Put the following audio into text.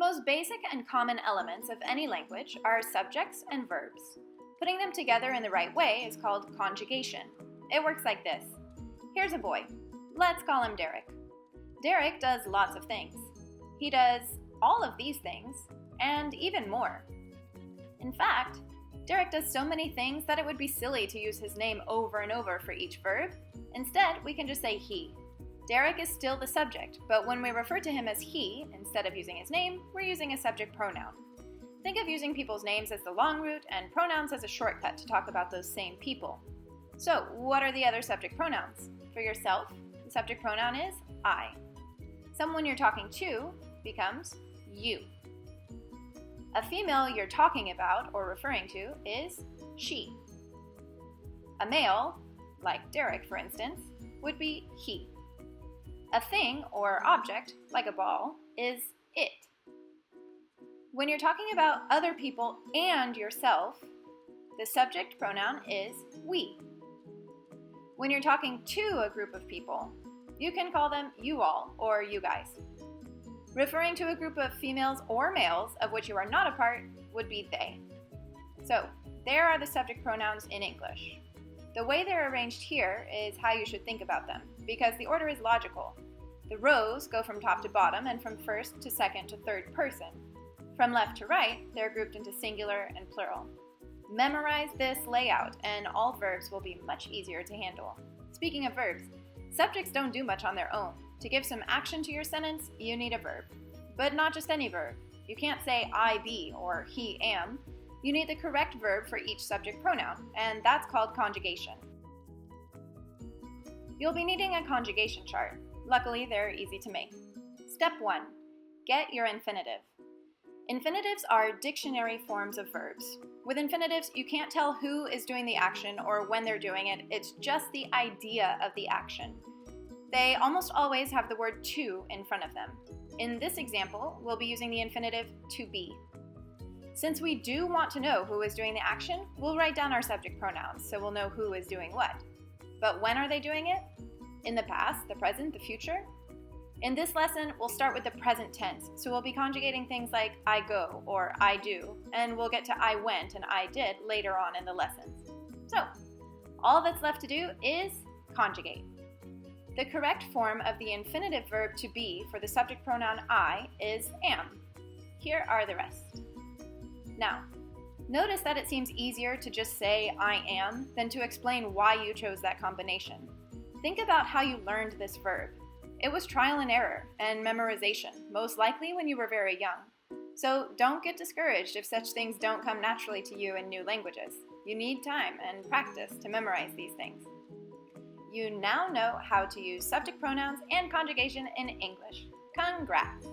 most basic and common elements of any language are subjects and verbs. Putting them together in the right way is called conjugation. It works like this. Here's a boy. Let's call him Derek. Derek does lots of things. He does all of these things, and even more. In fact, Derek does so many things that it would be silly to use his name over and over for each verb. Instead, we can just say he. Derek is still the subject, but when we refer to him as he, instead of using his name, we're using a subject pronoun. Think of using people's names as the long route and pronouns as a shortcut to talk about those same people. So, what are the other subject pronouns? For yourself, the subject pronoun is I. Someone you're talking to becomes you. A female you're talking about or referring to is she. A male, like Derek for instance, would be he. A thing or object, like a ball, is it. When you're talking about other people and yourself, the subject pronoun is we. When you're talking to a group of people, you can call them you all or you guys. Referring to a group of females or males of which you are not a part would be they. So, there are the subject pronouns in English. The way they're arranged here is how you should think about them, because the order is logical. The rows go from top to bottom and from first to second to third person. From left to right, they're grouped into singular and plural. Memorize this layout and all verbs will be much easier to handle. Speaking of verbs, subjects don't do much on their own. To give some action to your sentence, you need a verb. But not just any verb. You can't say I be or he am. You need the correct verb for each subject pronoun, and that's called conjugation. You'll be needing a conjugation chart. Luckily, they're easy to make. Step 1. Get your infinitive. Infinitives are dictionary forms of verbs. With infinitives, you can't tell who is doing the action or when they're doing it. It's just the idea of the action. They almost always have the word to in front of them. In this example, we'll be using the infinitive to be. Since we do want to know who is doing the action, we'll write down our subject pronouns so we'll know who is doing what. But when are they doing it? In the past, the present, the future? In this lesson, we'll start with the present tense, so we'll be conjugating things like I go or I do, and we'll get to I went and I did later on in the lessons. So, all that's left to do is conjugate. The correct form of the infinitive verb to be for the subject pronoun I is am. Here are the rest. Now, notice that it seems easier to just say I am than to explain why you chose that combination. Think about how you learned this verb. It was trial and error and memorization, most likely when you were very young. So don't get discouraged if such things don't come naturally to you in new languages. You need time and practice to memorize these things. You now know how to use subject pronouns and conjugation in English. Congrats!